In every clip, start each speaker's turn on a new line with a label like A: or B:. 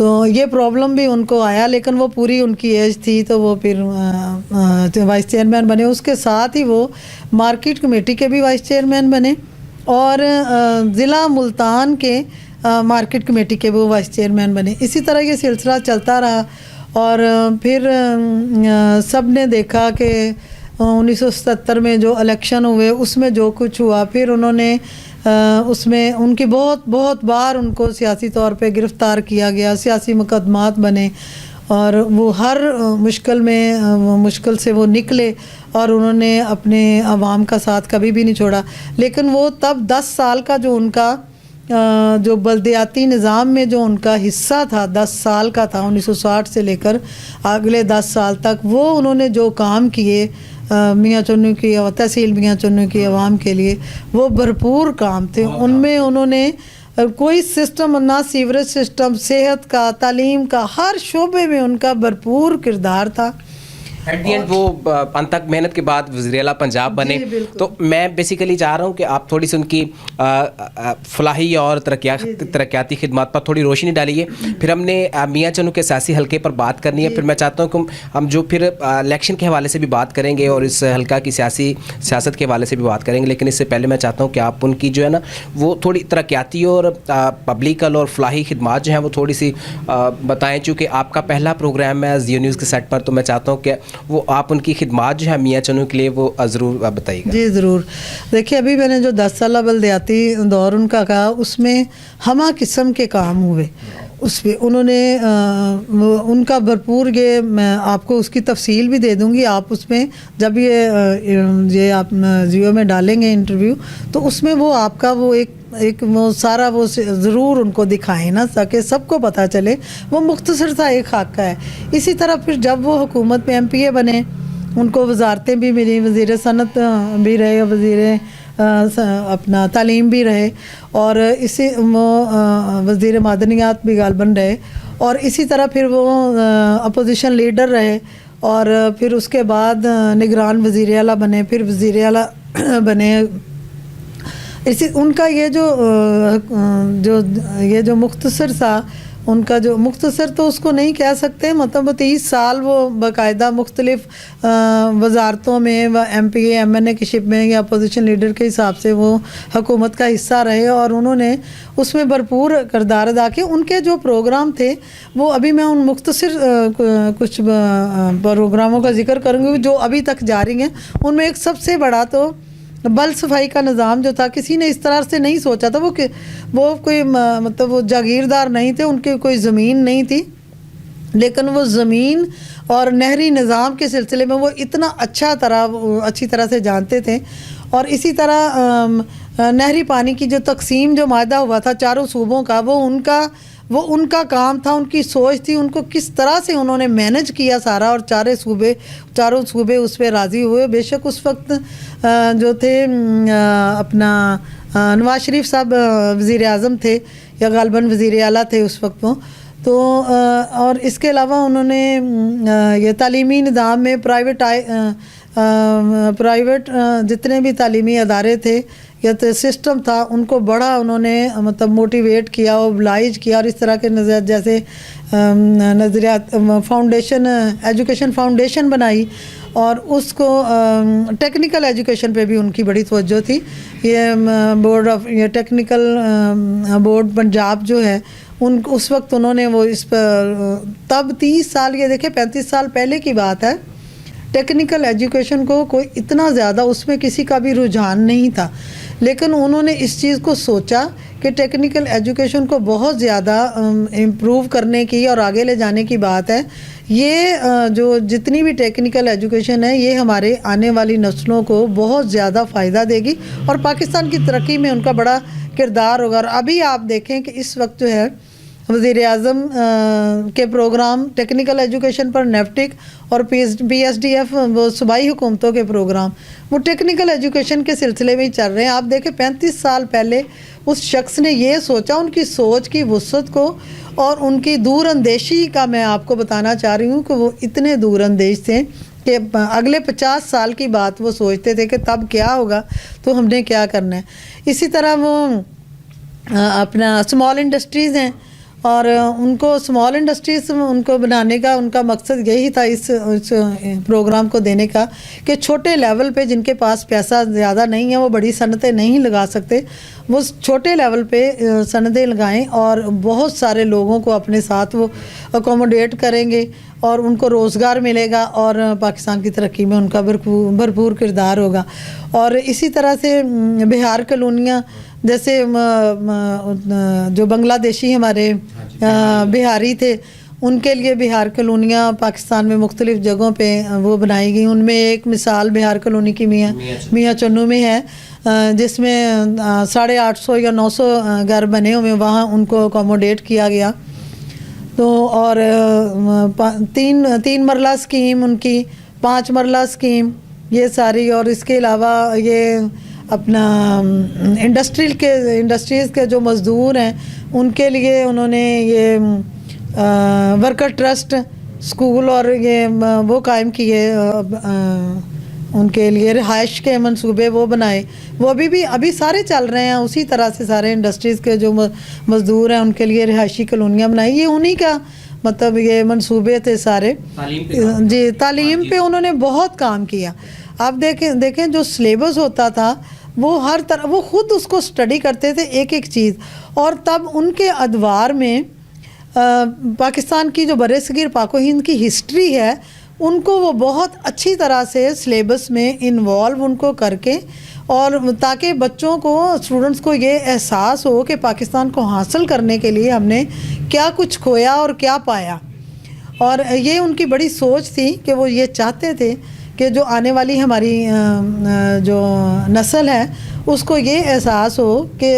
A: تو یہ پرابلم بھی ان کو آیا، لیکن وہ پوری ان کی ایج تھی تو وہ پھر وائس چیئرمین بنے. اس کے ساتھ ہی وہ مارکیٹ کمیٹی کے بھی وائس چیئرمین بنے اور ضلع ملتان کے مارکیٹ کمیٹی کے وہ وائس چیئرمین بنے. اسی طرح یہ سلسلہ چلتا رہا اور پھر سب نے دیکھا کہ 1977 میں جو الیکشن ہوئے اس میں جو کچھ ہوا، پھر انہوں نے اس میں ان کی بہت بار ان کو سیاسی طور پہ گرفتار کیا گیا، سیاسی مقدمات بنے اور وہ ہر مشکل سے وہ نکلے اور انہوں نے اپنے عوام کا ساتھ کبھی بھی نہیں چھوڑا. لیکن وہ تب 10 سال کا جو ان کا جو بلدیاتی نظام میں جو ان کا حصہ تھا 10 سال کا تھا، 1960 سے لے کر اگلے 10 سال تک وہ انہوں نے جو کام کیے میاں چنو کی تحصیل میاں چنو کی عوام کے لیے، وہ بھرپور کام تھے. ان میں انہوں نے کوئی سسٹم نہ، سیوریج سسٹم، صحت کا، تعلیم کا، ہر شعبے میں ان کا بھرپور کردار تھا.
B: ایٹ دی اینڈ وہ انتک محنت کے بعد وزیر اعلیٰ پنجاب بنے. تو میں بیسیکلی چاہ رہا ہوں کہ آپ تھوڑی سی ان کی فلاحی اور ترقیاتی خدمات پر تھوڑی روشنی ڈالیے. پھر ہم نے میاں چنو کے سیاسی حلقے پر بات کرنی ہے. پھر میں چاہتا ہوں کہ ہم جو پھر الیکشن کے حوالے سے بھی بات کریں گے اور اس حلقہ کی سیاست کے حوالے سے بھی بات کریں گے. لیکن اس سے پہلے میں چاہتا ہوں کہ آپ ان کی جو ہے نا وہ تھوڑی ترقیاتی اور پبلکل اور فلاحی خدمات جو ہیں وہ تھوڑی سی بتائیں. چونکہ آپ کا پہلا پروگرام ہے زیو نیوز کے سیٹ پر، تو میں چاہتا ہوں کہ وہ آپ ان کی خدمات جو ہے میاں چنو کے لیے وہ ضرور بتائیے گا.
A: جی ضرور. دیکھیے ابھی میں نے جو 10 سالہ بلدیاتی دور ان کا کہا، اس میں ہمہ قسم کے کام ہوئے. اس پہ انہوں نے ان کا بھرپور، یہ میں آپ کو اس کی تفصیل بھی دے دوں گی. آپ اس میں جب یہ آپ جیو میں ڈالیں گے انٹرویو تو اس میں وہ آپ کا وہ ایک وہ سارا وہ ضرور ان کو دکھائیں نا، تاکہ سب کو پتہ چلے. وہ مختصر تھا ایک خاکہ ہے. اسی طرح پھر جب وہ حکومت میں MPA بنے، ان کو وزارتیں بھی ملی، وزیر صنعت بھی رہے، وزیر اپنا تعلیم بھی رہے اور اسی وزیر معدنیات بھی غالباً رہے. اور اسی طرح پھر وہ اپوزیشن لیڈر رہے اور پھر اس کے بعد نگران وزیر اعلیٰ بنے، پھر وزیر اعلیٰ بنے. ان کا یہ جو مختصر تھا، ان کا جو مختصر تو اس کو نہیں کہہ سکتے، مطلب 30 سال وہ باقاعدہ مختلف وزارتوں میں MPA MNA کی شپ میں یا اپوزیشن لیڈر کے حساب سے وہ حکومت کا حصہ رہے اور انہوں نے اس میں بھرپور کردار ادا کیا. ان کے جو پروگرام تھے وہ ابھی میں ان مختصر کچھ پروگراموں کا ذکر کروں گی جو ابھی تک جاری ہیں. ان میں ایک سب سے بڑا تو بل صفائی کا نظام جو تھا، کسی نے اس طرح سے نہیں سوچا تھا. وہ کوئی مطلب وہ جاگیردار نہیں تھے، ان کی کوئی زمین نہیں تھی، لیکن وہ زمین اور نہری نظام کے سلسلے میں وہ اتنا اچھی طرح سے جانتے تھے. اور اسی طرح نہری پانی کی جو تقسیم جو معاہدہ ہوا تھا 4 صوبوں کا، وہ ان کا کام تھا، ان کی سوچ تھی. ان کو کس طرح سے انہوں نے مینج کیا سارا، اور چاروں صوبے اس پہ راضی ہوئے. بے شک اس وقت جو تھے اپنا نواز شریف صاحب وزیر اعظم تھے یا غالباً وزیر اعلیٰ تھے اس وقت وہ تو. اور اس کے علاوہ انہوں نے یہ تعلیمی نظام میں پرائیویٹ جتنے بھی تعلیمی ادارے تھے یا سسٹم تھا، ان کو بڑا انہوں نے مطلب موٹیویٹ کیا، اوبلائج کیا. اور اس طرح کے نظریات جیسے نظریات فاؤنڈیشن، ایجوکیشن فاؤنڈیشن بنائی اور اس کو ٹیکنیکل ایجوکیشن پہ بھی ان کی بڑی توجہ تھی. یہ ٹیکنیکل بورڈ پنجاب جو ہے اس وقت انہوں نے وہ اس پر تب 30 سال، یہ دیکھیں 35 سال پہلے کی بات ہے، ٹیکنیکل ایجوکیشن کو کوئی اتنا زیادہ اس میں کسی کا بھی رجحان نہیں تھا. لیکن انہوں نے اس چیز کو سوچا کہ ٹیکنیکل ایجوکیشن کو بہت زیادہ امپروو کرنے کی اور آگے لے جانے کی بات ہے. یہ جو جتنی بھی ٹیکنیکل ایجوکیشن ہے یہ ہمارے آنے والی نسلوں کو بہت زیادہ فائدہ دے گی اور پاکستان کی ترقی میں ان کا بڑا کردار ہوگا. اور ابھی آپ دیکھیں کہ اس وقت جو ہے وزیر اعظم کے پروگرام ٹیکنیکل ایجوکیشن پر نیفٹک اور PSDF وہ صوبائی حکومتوں کے پروگرام وہ ٹیکنیکل ایجوکیشن کے سلسلے میں ہی چل رہے ہیں. آپ دیکھیں 35 سال پہلے اس شخص نے یہ سوچا، ان کی سوچ کی وسعت کو اور ان کی دور اندیشی کا میں آپ کو بتانا چاہ رہی ہوں کہ وہ اتنے دور اندیش تھے کہ اگلے 50 سال کی بات وہ سوچتے تھے کہ تب کیا ہوگا تو ہم نے کیا کرنا ہے. اسی طرح وہ اپنا اسمال انڈسٹریز ہیں اور ان کو اسمال انڈسٹریز ان کو بنانے کا ان کا مقصد یہی تھا اس پروگرام کو دینے کا کہ چھوٹے لیول پہ جن کے پاس پیسہ زیادہ نہیں ہے وہ بڑی صنعتیں نہیں لگا سکتے، وہ چھوٹے لیول پہ صنعتیں لگائیں اور بہت سارے لوگوں کو اپنے ساتھ وہ اکوموڈیٹ کریں گے اور ان کو روزگار ملے گا اور پاکستان کی ترقی میں ان کا بھرپور کردار ہوگا۔ اور اسی طرح سے بہار کالونیاں جیسے جو بنگلہ دیشی ہمارے بہاری تھے ان کے لیے بہار کالونیاں پاکستان میں مختلف جگہوں پہ وہ بنائی گئی۔ ان میں ایک مثال بہار کالونی کی میاں چنو میں ہے، جس میں 850 یا 900 گھر بنے ہوئے، وہاں ان کو اکوموڈیٹ کیا گیا۔ تو اور 3 مرلہ اسکیم ان کی، 5 مرلہ اسکیم یہ ساری، اور اس کے علاوہ یہ اپنا انڈسٹریز کے جو مزدور ہیں ان کے لیے انہوں نے یہ ورکر ٹرسٹ اسکول اور یہ وہ قائم کیے، ان کے لیے رہائش کے منصوبے وہ بنائے، وہ ابھی سارے چل رہے ہیں۔ اسی طرح سے سارے انڈسٹریز کے جو مزدور ہیں ان کے لیے رہائشی کالونیاں بنائی، یہ انہی کا مطلب یہ منصوبے تھے سارے۔ جی تعلیم پہ انہوں نے بہت کام کیا۔ آپ دیکھیں جو سلیبس ہوتا تھا وہ ہر طرح وہ خود اس کو سٹڈی کرتے تھے ایک ایک چیز، اور تب ان کے ادوار میں پاکستان کی جو برصغیر پاک و ہند کی ہسٹری ہے ان کو وہ بہت اچھی طرح سے سلیبس میں انوالو ان کو کر کے، اور تاکہ بچوں کو اسٹوڈنٹس کو یہ احساس ہو کہ پاکستان کو حاصل کرنے کے لیے ہم نے کیا کچھ کھویا اور کیا پایا۔ اور یہ ان کی بڑی سوچ تھی کہ وہ یہ چاہتے تھے کہ جو آنے والی ہماری جو نسل ہے اس کو یہ احساس ہو کہ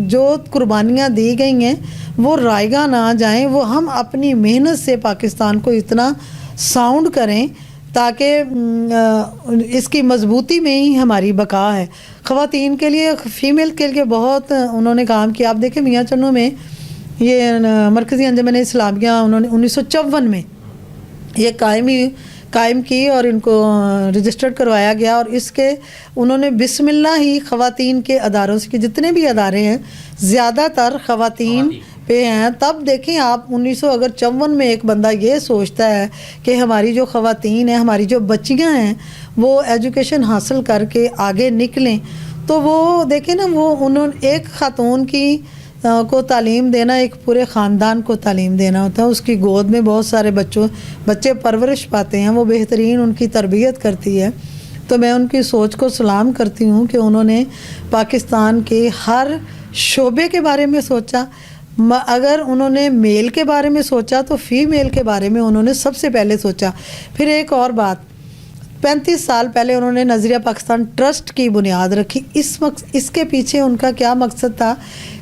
A: جو قربانیاں دی گئی ہیں وہ رائگاں نہ جائیں، وہ ہم اپنی محنت سے پاکستان کو اتنا ساؤنڈ کریں تاکہ اس کی مضبوطی میں ہی ہماری بقا ہے۔ خواتین کے لیے، فیمیل کے لیے بہت انہوں نے کام کیا۔ آپ دیکھیں میاں چنو میں یہ مرکزی انجمن اسلامیہ انہوں نے 1954 میں یہ قائم کی اور ان کو رجسٹرڈ کروایا گیا، اور اس کے انہوں نے بسم اللہ ہی خواتین کے اداروں سے، جتنے بھی ادارے ہیں زیادہ تر خواتین پہ ہیں۔ تب دیکھیں آپ 1954 میں ایک بندہ یہ سوچتا ہے کہ ہماری جو خواتین ہیں، ہماری جو بچیاں ہیں وہ ایجوکیشن حاصل کر کے آگے نکلیں، تو وہ دیکھیں نا وہ انہوں ایک خاتون کی کو تعلیم دینا ایک پورے خاندان کو تعلیم دینا ہوتا ہے۔ اس کی گود میں بہت سارے بچے پرورش پاتے ہیں، وہ بہترین ان کی تربیت کرتی ہے۔ تو میں ان کی سوچ کو سلام کرتی ہوں کہ انہوں نے پاکستان کے ہر شعبے کے بارے میں سوچا۔ اگر انہوں نے میل کے بارے میں سوچا تو فیمیل کے بارے میں انہوں نے سب سے پہلے سوچا۔ پھر ایک اور بات، 35 سال پہلے انہوں نے نظریہ پاکستان ٹرسٹ کی بنیاد رکھی۔ اس کے پیچھے ان کا کیا مقصد تھا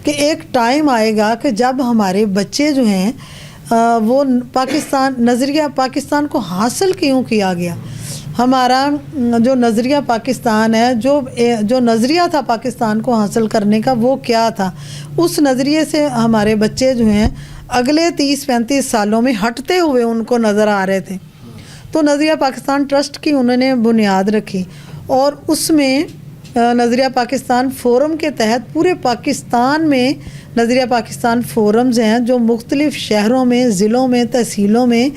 A: کہ ایک ٹائم آئے گا کہ جب ہمارے بچے جو ہیں وہ نظریہ پاکستان کو حاصل کیوں کیا گیا، ہمارا جو نظریہ پاکستان ہے، جو نظریہ تھا پاکستان کو حاصل کرنے کا وہ کیا تھا، اس نظریے سے ہمارے بچے جو ہیں اگلے 30-35 سالوں میں ہٹتے ہوئے ان کو نظر آ رہے تھے۔ تو نظریہ پاکستان ٹرسٹ کی انہوں نے بنیاد رکھی، اور اس میں نظریہ پاکستان فورم کے تحت پورے پاکستان میں نظریہ پاکستان فورمز ہیں جو مختلف شہروں میں، ضلعوں میں، تحصیلوں میں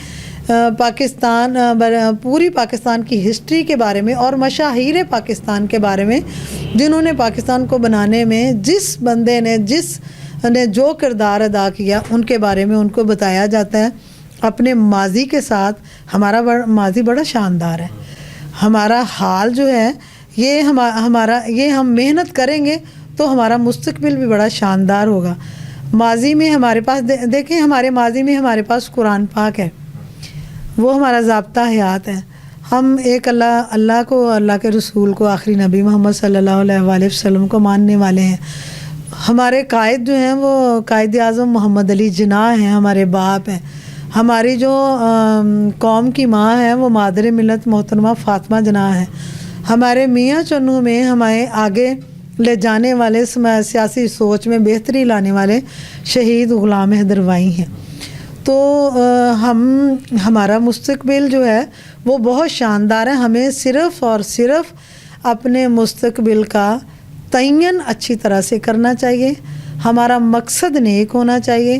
A: پوری پاکستان کی ہسٹری کے بارے میں اور مشاہیر پاکستان کے بارے میں، جنہوں نے پاکستان کو بنانے میں جس بندے نے جو کردار ادا کیا ان کے بارے میں ان کو بتایا جاتا ہے۔ اپنے ماضی کے ساتھ ہمارا ماضی بڑا شاندار ہے، ہمارا حال جو ہے یہ ہم محنت کریں گے تو ہمارا مستقبل بھی بڑا شاندار ہوگا۔ ماضی میں ہمارے پاس دیکھیں، ہمارے ماضی میں ہمارے پاس قرآن پاک ہے، وہ ہمارا ضابطہ حیات ہے۔ ہم ایک اللہ کو، اللہ کے رسول کو، آخری نبی محمد صلی اللہ علیہ وآلہ وسلم کو ماننے والے ہیں۔ ہمارے قائد جو ہیں وہ قائد اعظم محمد علی جناح ہیں، ہمارے باپ ہیں۔ ہماری جو قوم کی ماں ہے وہ مادر ملت محترمہ فاطمہ جناح ہے۔ ہمارے میاں چنو میں ہمیں آگے لے جانے والے سیاسی سوچ میں بہتری لانے والے شہید غلام حیدر وائی ہیں۔ تو ہمارا مستقبل جو ہے وہ بہت شاندار ہے۔ ہمیں صرف اور صرف اپنے مستقبل کا تعین اچھی طرح سے کرنا چاہیے، ہمارا مقصد نیک ہونا چاہیے،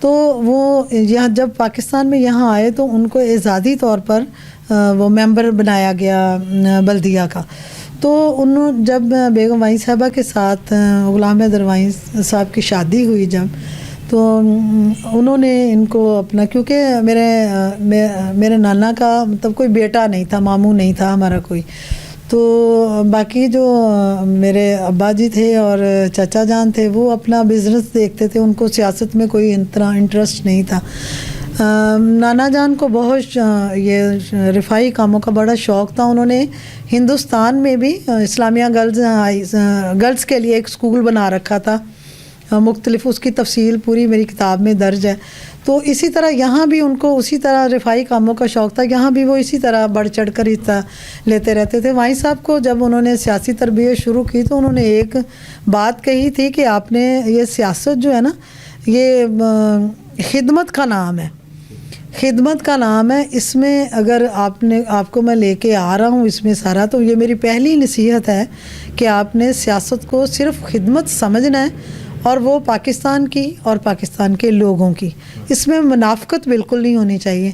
A: تو وہ یہاں جب پاکستان میں یہاں آئے تو ان کو اعزازی طور پر وہ ممبر بنایا گیا بلدیہ کا. تو انہوں جب بیگم وائیں صاحبہ کے ساتھ غلام حیدر وائیں صاحب کی شادی ہوئی جب, تو انہوں نے ان کو اپنا, کیونکہ میرے نانا کا مطلب کوئی بیٹا نہیں تھا, ماموں نہیں تھا ہمارا کوئی, تو باقی جو میرے ابا جی تھے اور چچا جان تھے وہ اپنا بزنس دیکھتے تھے, ان کو سیاست میں کوئی انٹرسٹ نہیں تھا. نانا جان کو بہت یہ رفاہی کاموں کا بڑا شوق تھا. انہوں نے ہندوستان میں بھی اسلامیہ گرلز کے لیے ایک اسکول بنا رکھا تھا مختلف, اس کی تفصیل پوری میری کتاب میں درج ہے. تو اسی طرح یہاں بھی ان کو اسی طرح رفاہی کاموں کا شوق تھا, یہاں بھی وہ اسی طرح بڑھ چڑھ کر حصہ لیتے رہتے تھے. وائیں صاحب کو جب انہوں نے سیاسی تربیت شروع کی تو انہوں نے ایک بات کہی تھی کہ آپ نے یہ سیاست جو ہے نا, یہ خدمت کا نام ہے, خدمت کا نام ہے. اس میں اگر آپ کو میں لے کے آ رہا ہوں اس میں سارا, تو یہ میری پہلی نصیحت ہے کہ آپ نے سیاست کو صرف خدمت سمجھنا ہے, اور وہ پاکستان کی اور پاکستان کے لوگوں کی, اس میں منافقت بالکل نہیں ہونی چاہیے.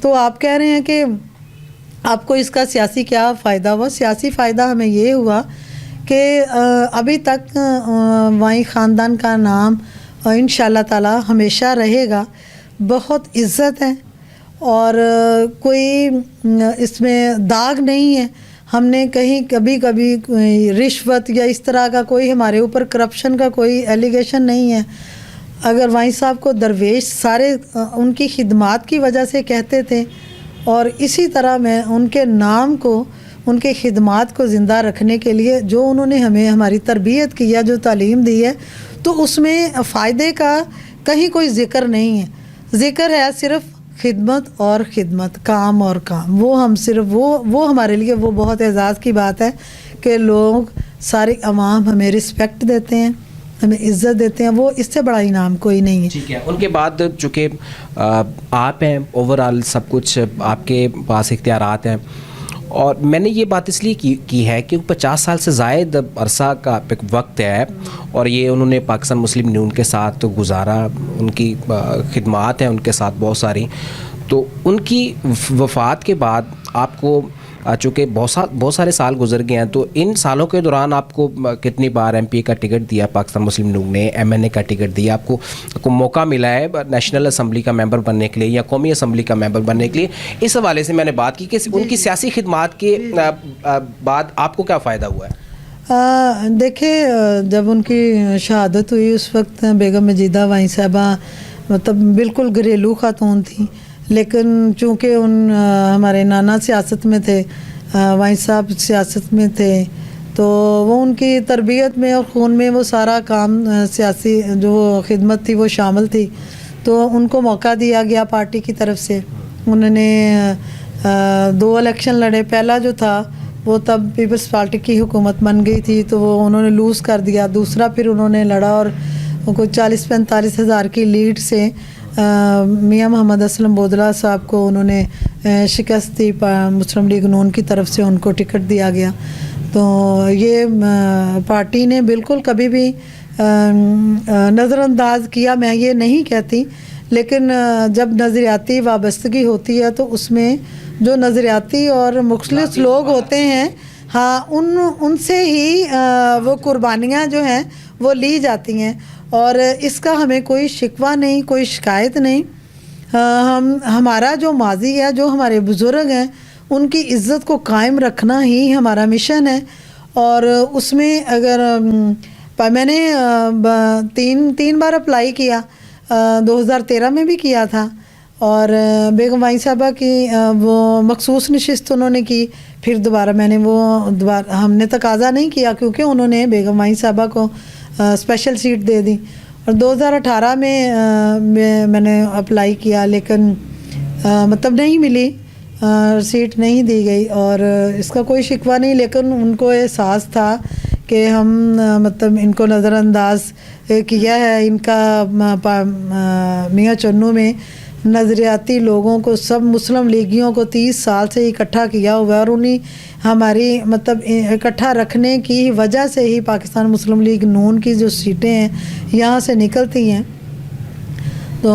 A: تو آپ کہہ رہے ہیں کہ آپ کو اس کا سیاسی کیا فائدہ ہوا. سیاسی فائدہ ہمیں یہ ہوا کہ ابھی تک وائیں خاندان کا نام انشاءاللہ تعالی ہمیشہ رہے گا. بہت عزت ہے اور کوئی اس میں داغ نہیں ہے. ہم نے کہیں کبھی رشوت یا اس طرح کا کوئی ہمارے اوپر کرپشن کا کوئی ایلیگیشن نہیں ہے. اگر وائیں صاحب کو درویش سارے ان کی خدمات کی وجہ سے کہتے تھے, اور اسی طرح میں ان کے نام کو, ان کے خدمات کو زندہ رکھنے کے لیے جو انہوں نے ہمیں ہماری تربیت کی ہے, جو تعلیم دی ہے, تو اس میں فائدے کا کہیں کوئی ذکر نہیں ہے. ذکر ہے صرف خدمت اور خدمت, کام اور کام. وہ ہم صرف وہ ہمارے لیے وہ بہت اعزاز کی بات ہے کہ لوگ سارے عوام ہمیں رسپیکٹ دیتے ہیں, ہمیں عزت دیتے ہیں. وہ اس سے بڑا انعام کوئی نہیں ہے.
B: ٹھیک ہے. ان کے بعد چونکہ آپ ہیں, اوور آل سب کچھ آپ کے پاس اختیارات ہیں, اور میں نے یہ بات اس لیے کی ہے کہ 50 سال سے زائد عرصہ کا وقت ہے, اور یہ انہوں نے پاکستان مسلم یونین کے ساتھ گزارا, ان کی خدمات ہیں ان کے ساتھ بہت ساری. تو ان کی وفات کے بعد آپ کو چونکہ بہت سارے سال گزر گئے ہیں, تو ان سالوں کے دوران آپ کو کتنی بار ایم پی کا ٹکٹ دیا پاکستان مسلم لیگ نے, ایم این اے کا ٹکٹ دیا, آپ کو موقع ملا ہے نیشنل اسمبلی کا ممبر بننے کے لیے یا قومی اسمبلی کا ممبر بننے کے لیے. اس حوالے سے میں نے بات کی کہ ان کی سیاسی خدمات کے بعد آپ کو کیا فائدہ ہوا ہے؟
A: دیکھیں, جب ان کی شہادت ہوئی اس وقت بیگم مجیدہ وائیں صاحبہ مطلب بالکل گھریلو خاتون تھیں, لیکن چونکہ ہمارے نانا سیاست میں تھے, وائیں صاحب سیاست میں تھے, تو وہ ان کی تربیت میں اور خون میں وہ سارا کام سیاسی جو خدمت تھی وہ شامل تھی. تو ان کو موقع دیا گیا پارٹی کی طرف سے. انہوں نے 2 الیکشن لڑے. پہلا جو تھا وہ تب پیپلز پارٹی کی حکومت بن گئی تھی تو وہ انہوں نے لوز کر دیا. دوسرا پھر انہوں نے لڑا اور کوئی 40-45 ہزار کی لیڈ سے میاں محمد اسلم بودلہ صاحب کو انہوں نے شکست دی. مسلم لیگ نون کی طرف سے ان کو ٹکٹ دیا گیا. تو یہ پارٹی نے بالکل کبھی بھی نظر انداز کیا, میں یہ نہیں کہتی, لیکن جب نظریاتی وابستگی ہوتی ہے تو اس میں جو نظریاتی اور مخلص لوگ ہوتے ہیں, ہاں ان سے ہی وہ قربانیاں جو ہیں وہ لی جاتی ہیں. اور اس کا ہمیں کوئی شکوہ نہیں, کوئی شکایت نہیں. ہمارا جو ماضی ہے, جو ہمارے بزرگ ہیں, ان کی عزت کو قائم رکھنا ہی ہمارا مشن ہے. اور اس میں اگر میں نے 3 بار اپلائی کیا, 2013 میں بھی کیا تھا, اور بیگم وائیں صاحبہ کی وہ مخصوص نشست انہوں نے کی. پھر دوبارہ میں نے ہم نے تقاضا نہیں کیا کیونکہ انہوں نے بیگم وائیں صاحبہ کو اسپیشل سیٹ دے دی. اور 2018 میں نے اپلائی کیا, لیکن مطلب نہیں ملی, سیٹ نہیں دی گئی. اور اس کا کوئی شکوہ نہیں, لیکن ان کو احساس تھا کہ ہم مطلب ان کو نظر انداز کیا ہے. ان کا میاں چنو میں نظریاتی لوگوں کو, سب مسلم لیگیوں کو 30 سال سے اکٹھا کیا ہوا ہے, اور انہیں ہماری مطلب اکٹھا رکھنے کی وجہ سے ہی پاکستان مسلم لیگ نون کی جو سیٹیں ہیں یہاں سے نکلتی ہیں. تو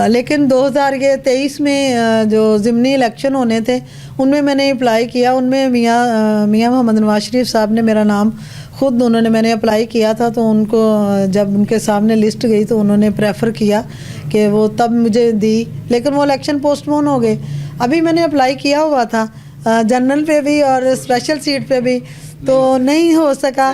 A: لیکن 2023 میں جو ضمنی الیکشن ہونے تھے ان میں نے اپلائی کیا. ان میں میاں محمد نواز شریف صاحب نے میرا نام خود میں نے اپلائی کیا تھا. تو ان کو جب ان کے سامنے لسٹ گئی تو انہوں نے پریفر کیا کہ وہ تب مجھے دی, لیکن وہ الیکشن پوسٹ پون ہو گئے. ابھی میں نے اپلائی کیا ہوا تھا جنرل پہ بھی اور اسپیشل سیٹ پہ بھی, تو نہیں ہو سکا.